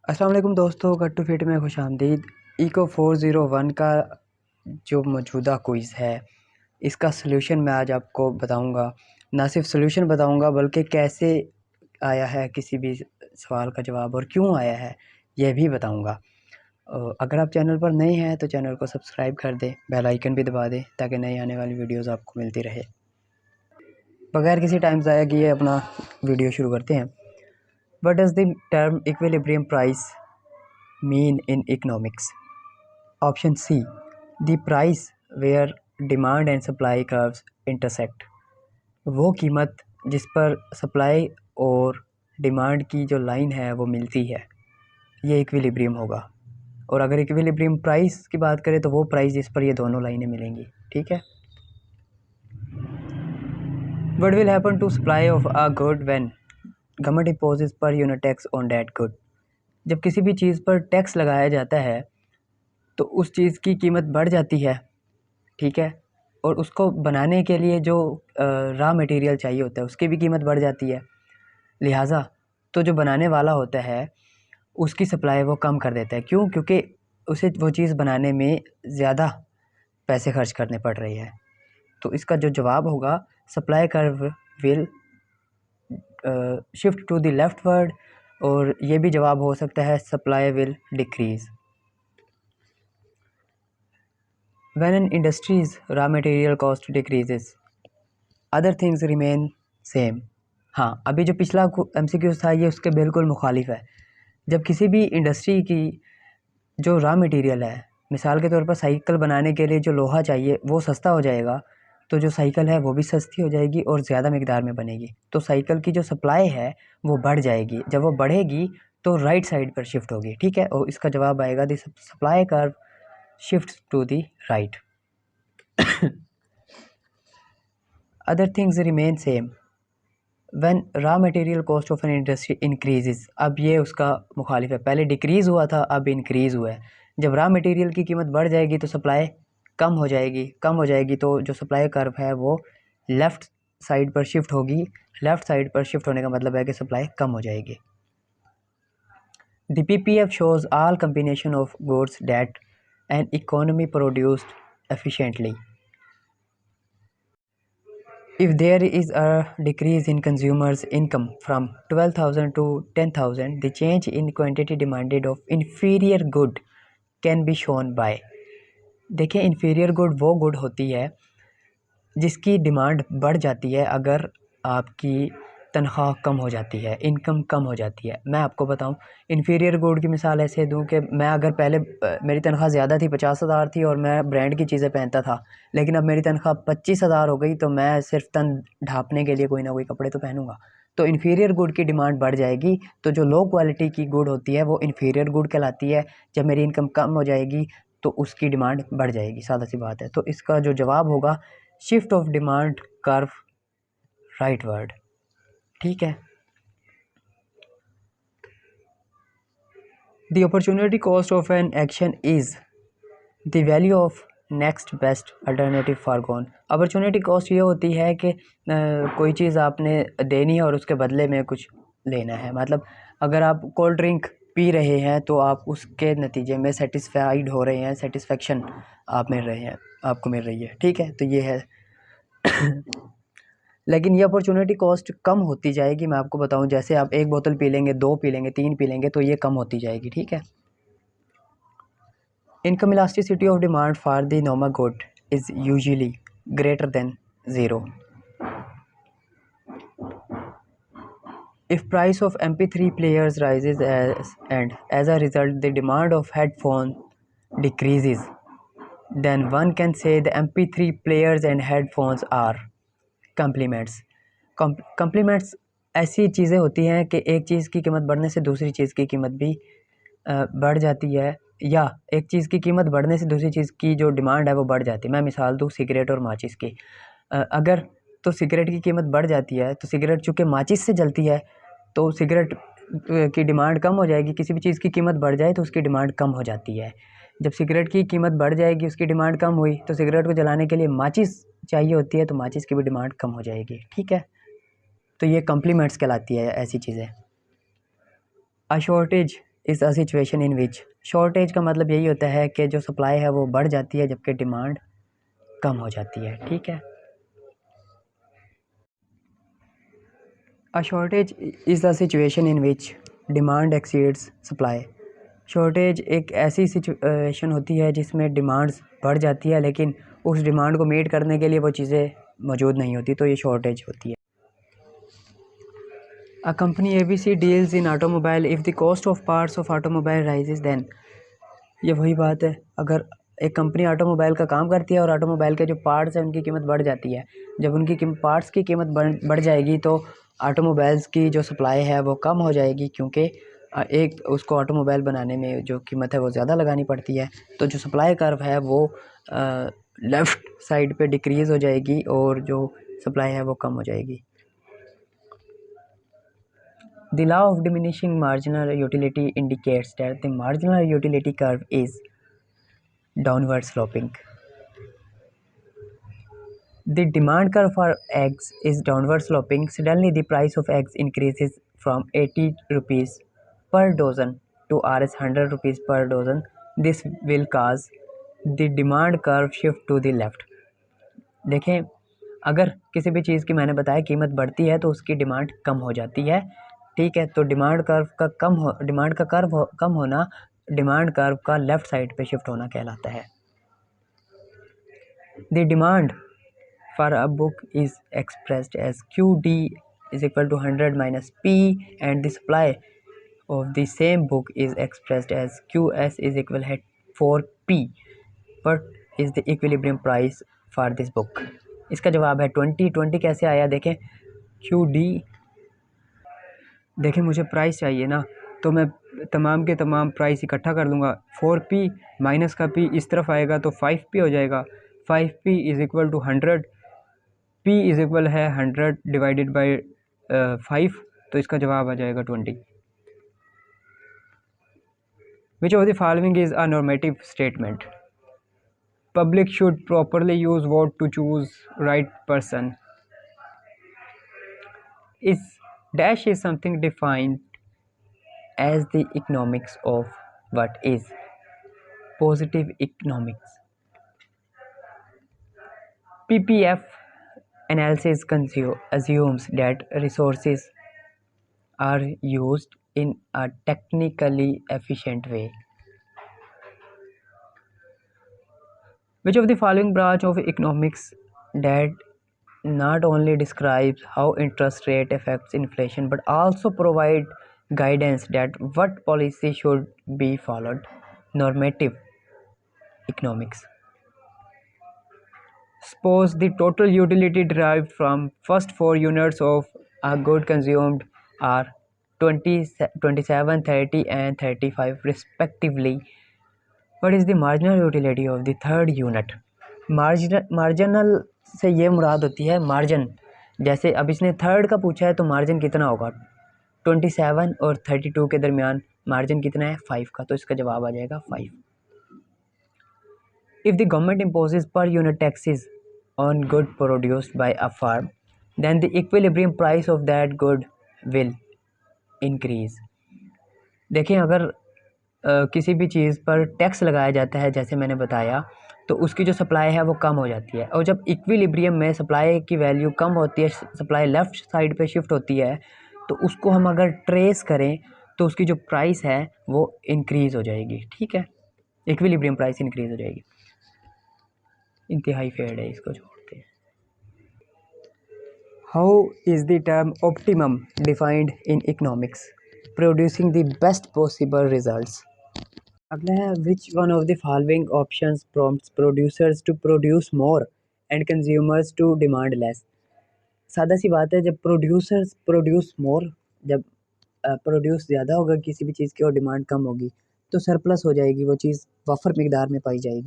अस्सलाम वालेकुम दोस्तों, कट टू फिट में खुश आमदीद। इको 401 का जो मौजूदा क्विज़ है, इसका सलूशन मैं आज आपको बताऊंगा। ना सिर्फ सलूशन बताऊंगा बल्कि कैसे आया है किसी भी सवाल का जवाब और क्यों आया है यह भी बताऊंगा। अगर आप चैनल पर नए हैं तो चैनल को सब्सक्राइब कर दें, बेल आइकन भी दबा दें ताकि नई आने वाली वीडियोज़ आपको मिलती रहे। बगैर किसी टाइम ज़ाया किए अपना वीडियो शुरू करते हैं। What does the term equilibrium price mean in economics? Option C, the price where demand and supply curves intersect. वो कीमत जिस पर सप्लाई और डिमांड की जो लाइन है वो मिलती है, ये इक्विलिब्रियम होगा। और अगर इक्विलिब्रियम प्राइस की बात करें तो वो प्राइस जिस पर ये दोनों लाइनें मिलेंगी। ठीक है। What will happen to supply of a good when government imposes per unit tax on that good? जब किसी भी चीज़ पर टैक्स लगाया जाता है तो उस चीज़ की कीमत बढ़ जाती है। ठीक है। और उसको बनाने के लिए जो रॉ मटेरियल चाहिए होता है उसकी भी कीमत बढ़ जाती है। लिहाजा तो जो बनाने वाला होता है उसकी सप्लाई वो कम कर देता है। क्यों? क्योंकि उसे वो चीज़ बनाने में ज़्यादा पैसे खर्च करने पड़ रहे हैं। तो इसका जो जवाब होगा, supply curve will shift to the leftward वर्ड, और ये भी जवाब हो सकता है supply will decrease. When an industry's raw material cost decreases, other things remain same. हाँ, अभी जो पिछला MCQ था ये उसके बिल्कुल मुखालिफ है। जब किसी भी इंडस्ट्री की जो रॉ मटेरियल है, मिसाल के तौर पर साइकिल बनाने के लिए जो लोहा चाहिए वो सस्ता हो जाएगा, तो जो साइकिल है वो भी सस्ती हो जाएगी और ज़्यादा मिकदार में बनेगी। तो साइकिल की जो सप्लाई है वो बढ़ जाएगी। जब वो बढ़ेगी तो राइट साइड पर शिफ्ट होगी। ठीक है। और इसका जवाब आएगा the supply curve shift to the right. Other things remain same when raw material cost of an industry increases. अब ये उसका मुखालिफ है। पहले डिक्रीज़ हुआ था, अब इंक्रीज़ हुआ है। जब रॉ मटेरियल की कीमत बढ़ जाएगी तो सप्लाई कम हो जाएगी। कम हो जाएगी तो जो सप्लाई कर्व है वो लेफ़्ट साइड पर शिफ्ट होगी। लेफ़्ट साइड पर शिफ्ट होने का मतलब है कि सप्लाई कम हो जाएगी। The PPF shows all combination of goods that an economy produced efficiently. If there is a decrease in consumers' income from 12,000 to 10,000, the change in quantity demanded of inferior good can be shown by। देखिए, inferior good वो good होती है जिसकी demand बढ़ जाती है अगर आपकी तनख्वाह कम हो जाती है, इनकम कम हो जाती है। मैं आपको बताऊं, इन्फीरियर गुड की मिसाल ऐसे दूं कि मैं अगर पहले मेरी तनख्वाह ज़्यादा थी, 50,000 थी और मैं ब्रांड की चीज़ें पहनता था, लेकिन अब मेरी तनख्वाह 25,000 हो गई तो मैं सिर्फ तन ढाँपने के लिए कोई ना कोई कपड़े तो पहनूंगा। तो इन्फीरियर गुड की डिमांड बढ़ जाएगी, तो जो लो क्वालिटी की गुड होती है वो इन्फीरियर गुड कहलाती है। जब मेरी इनकम कम हो जाएगी तो उसकी डिमांड बढ़ जाएगी। सादा सी बात है। तो इसका जो जवाब होगा, shift of demand curve right word. ठीक है। The opportunity cost of an action is the value of next best alternative for gone. Opportunity cost ये होती है कि कोई चीज़ आपने देनी है और उसके बदले में कुछ लेना है। मतलब अगर आप कोल्ड ड्रिंक पी रहे हैं तो आप उसके नतीजे में सेटिस्फाइड हो रहे हैं, सेटिस्फेक्शन आप मिल रहे हैं, आपको मिल रही है। ठीक है। तो ये है। लेकिन ये अपॉर्चुनिटी कॉस्ट कम होती जाएगी। मैं आपको बताऊं, जैसे आप एक बोतल पी लेंगे, 2 पी लेंगे, 3 पी लेंगे तो ये कम होती जाएगी। ठीक है। Income elasticity of demand for the normal good is usually greater than 0 if price of MP3 players rises and as a result the demand of headphone decreases, then one can say the MP3 players and headphones are complements। Complements ऐसी चीज़ें होती हैं कि एक चीज़ की कीमत बढ़ने से दूसरी चीज़ की कीमत भी बढ़ जाती है, या एक चीज़ की कीमत बढ़ने से दूसरी चीज़ की जो डिमांड है वो बढ़ जाती है। मैं मिसाल दूँ सिगरेट और माचिस की। अगर तो सिगरेट की कीमत बढ़ जाती है तो सिगरेट चूँकि माचिस से जलती है तो सिगरेट की डिमांड कम हो जाएगी। किसी भी चीज़ की कीमत बढ़ जाए तो उसकी डिमांड कम हो जाती है। जब सिगरेट की कीमत बढ़ जाएगी, उसकी डिमांड कम हुई, तो सिगरेट को जलाने के लिए माचिस चाहिए होती है, तो माचिस की भी डिमांड कम हो जाएगी। ठीक है। तो ये कॉम्प्लीमेंट्स कहलाती है ऐसी चीज़ें। A shortage is a situation in which, shortage का मतलब यही होता है कि जो सप्लाई है वो बढ़ जाती है जबकि डिमांड कम हो जाती है। ठीक है, a shortage is a situation in which demand exceeds supply. Shortage एक ऐसी सिचुएशन होती है जिसमें डिमांड्स बढ़ जाती है लेकिन उस डिमांड को मीट करने के लिए वो चीज़ें मौजूद नहीं होती, तो ये शॉर्टेज होती है। A company ABC deals in automobile. If the cost of parts of automobile rises, then ये वही बात है, अगर एक कंपनी ऑटोमोबाइल का काम करती है और ऑटोमोबाइल के जो पार्ट्स हैं उनकी कीमत बढ़ जाती है, जब उनकी पार्ट्स की कीमत बढ़ जाएगी तो ऑटोमोबाइल्स की जो सप्लाई है वो कम हो जाएगी, क्योंकि एक उसको ऑटोमोबाइल बनाने में जो कीमत है वो ज़्यादा लगानी पड़ती है, तो जो सप्लाई कर्व है वो लेफ़्ट साइड पे डिक्रीज़ हो जाएगी और जो सप्लाई है वो कम हो जाएगी। The law of diminishing marginal utility indicates that the marginal utility curve is downward sloping. The demand curve for eggs is downward sloping. Suddenly, the price of eggs increases from 80 rupees per dozen to Rs 100 rupees per dozen. This will cause the demand curve shift to the left. देखें, अगर किसी भी चीज़ की मैंने बताया कीमत बढ़ती है तो उसकी डिमांड कम हो जाती है। ठीक है, तो डिमांड का कर्व कम होना डिमांड कर्व का लेफ़्ट साइड पे शिफ्ट होना कहलाता है। The demand for a book is expressed as QD is equal to 100 minus P, and the supply of the same book is expressed as QS is equal to 4P. What is the equilibrium price for this book? इसका जवाब है 20 कैसे आया देखें, QD, देखें मुझे price चाहिए ना, तो मैं तमाम के तमाम प्राइस इकट्ठा कर लूँगा, 4P माइनस का P इस तरफ आएगा तो 5P हो जाएगा, 5P is equal to 100, P is equal है 100 डिवाइडेड बाई 5, तो इसका जवाब आ जाएगा 20। Which of the following is a normative statement? Public should properly use vote to choose right person. Is dash is something defined as the economics of what is positive economics. PPF analysis assumes that resources are used in a technically efficient way. Which of the following branch of economics that not only describes how interest rate affects inflation but also provide guidance that what policy should be followed? Normative economics. Suppose the total utility derived from first 4 units of a good consumed are 20, 27, 30 and 35 respectively. What is the marginal utility of the third unit? Marginal से ये मुराद होती है margin, जैसे अब इसने third का पूछा है तो मार्जिन कितना होगा, 27 और 32 के दरमियान मार्जिन कितना है, 5 का, तो इसका जवाब आ जाएगा 5। If the government imposes per unit taxes on good produced by a farm, then the equilibrium price of that good will increase. देखें, अगर किसी भी चीज़ पर टैक्स लगाया जाता है जैसे मैंने बताया, तो उसकी जो सप्लाई है वो कम हो जाती है, और जब इक्विलिब्रियम में सप्लाई की वैल्यू कम होती है, सप्लाई लेफ़्ट साइड पे शिफ्ट होती है, तो उसको हम अगर ट्रेस करें तो उसकी जो प्राइस है वो इंक्रीज़ हो जाएगी। ठीक है, इक्विलिब्रियम प्राइस इंक्रीज़ हो जाएगी। इंतहाई फेड है, इसको छोड़ते हैं। How is the term optimum defined in economics? Producing the best possible results. अगला है which one of the following options prompts producers to produce more and consumers to demand less. सादा सी बात है, जब प्रोड्यूसर्स प्रोड्यूस मोर, जब produce ज़्यादा होगा किसी भी चीज़ की और डिमांड कम होगी तो सरप्लस हो जाएगी, वो चीज़ वफर मिकदार में पाई जाएगी।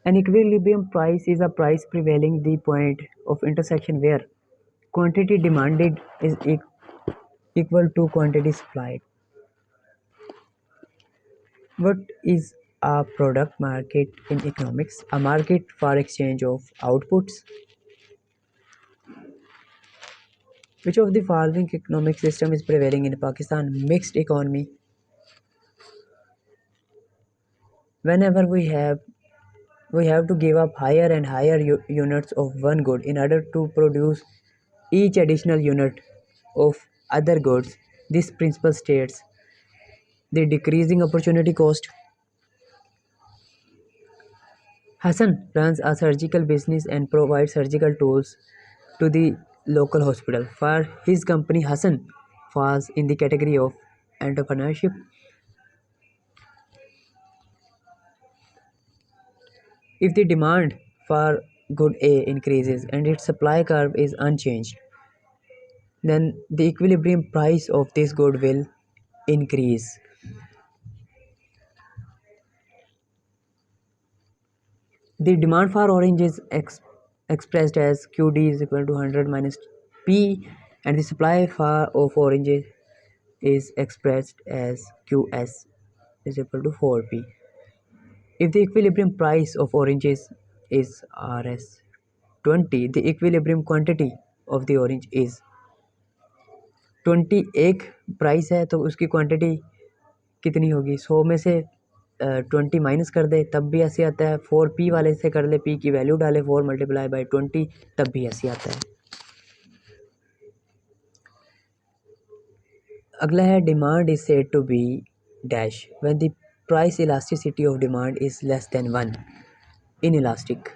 An equilibrium price is a price prevailing the point of intersection where quantity demanded is equal to quantity supplied. What is a product market in economics? A market for exchange of outputs. Which of the following economic system is prevailing in Pakistan? Mixed economy. Whenever we have to give up higher and higher units of one good in order to produce each additional unit of other goods. This principle states the decreasing opportunity cost. Hassan runs a surgical business and provides surgical tools to the local hospital. For his company, Hassan falls in the category of entrepreneurship. If the demand for good A increases and its supply curve is unchanged, then the equilibrium price of this good will increase. The demand for orange is expressed as QD is equal to 100 minus P, and the supply of oranges is expressed as QS is equal to 4P. If the equilibrium price of oranges is Rs 20, the equilibrium quantity of the orange is 20. एक price है तो उसकी quantity कितनी होगी, 100 में से 20 minus कर दे तब भी ऐसे आता है, 4P वाले से कर ले, P की वैल्यू डाले 4 मल्टीप्लाई बाई 20 तब भी ऐसे आता है। अगला है demand is said to be dash when the price elasticity of demand is less than 1 inelastic.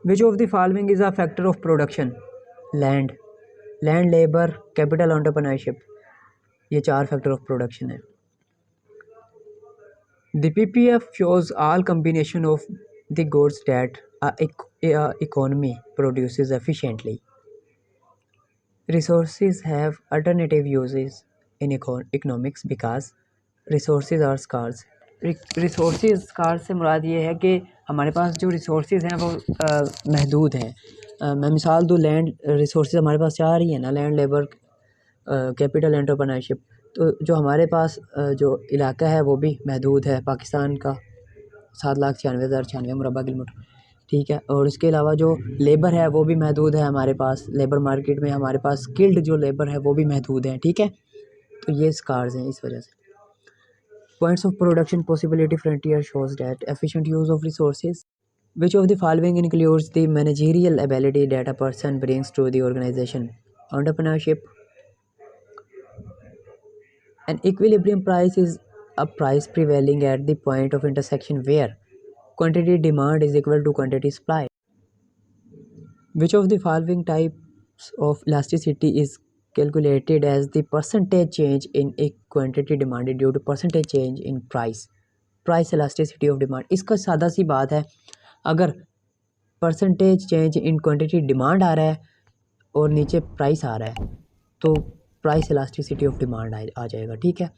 Which of the following is a factor of production? Land, labour, capital, entrepreneurship. ये 4 factor of production है। The PPF shows all combination of the goods that a economy produces efficiently. Resources have alternative uses in economics because resources are scarce. Resources scarce से मुराद ये है कि हमारे पास जो resources हैं वो महदूद हैं। मैं मिसाल दूँ, लैंड resources हमारे पास 4 ही है ना, लैंड, लेबर, कैपिटल, एंटरप्रेन्योरशिप। तो जो हमारे पास जो इलाका है वो भी महदूद है, पाकिस्तान का 7,96,096 मुरबा किलोमीटर, ठीक है। और इसके अलावा जो लेबर है वो भी महदूद है हमारे पास, लेबर मार्केट में हमारे पास स्किल्ड जो लेबर है वो भी महदूद है, ठीक है। तो ये स्कार्स हैं इस वजह से। Points of production possibility frontier shows that efficient use of resources. Which of the following includes the managerial ability that a person brings to the organisation? Entrepreneurship. An equilibrium price is a price prevailing at the point of intersection where quantity demand is equal to quantity supply. Which of the following types of elasticity is calculated as the percentage change in a quantity demanded due to percentage change in price? Price elasticity of demand। इसका सादा सी बात है, अगर percentage change in quantity demand आ रहा है और नीचे प्राइस आ रहा है तो प्राइस इलास्टिसिटी ऑफ डिमांड आ जाएगा, ठीक है।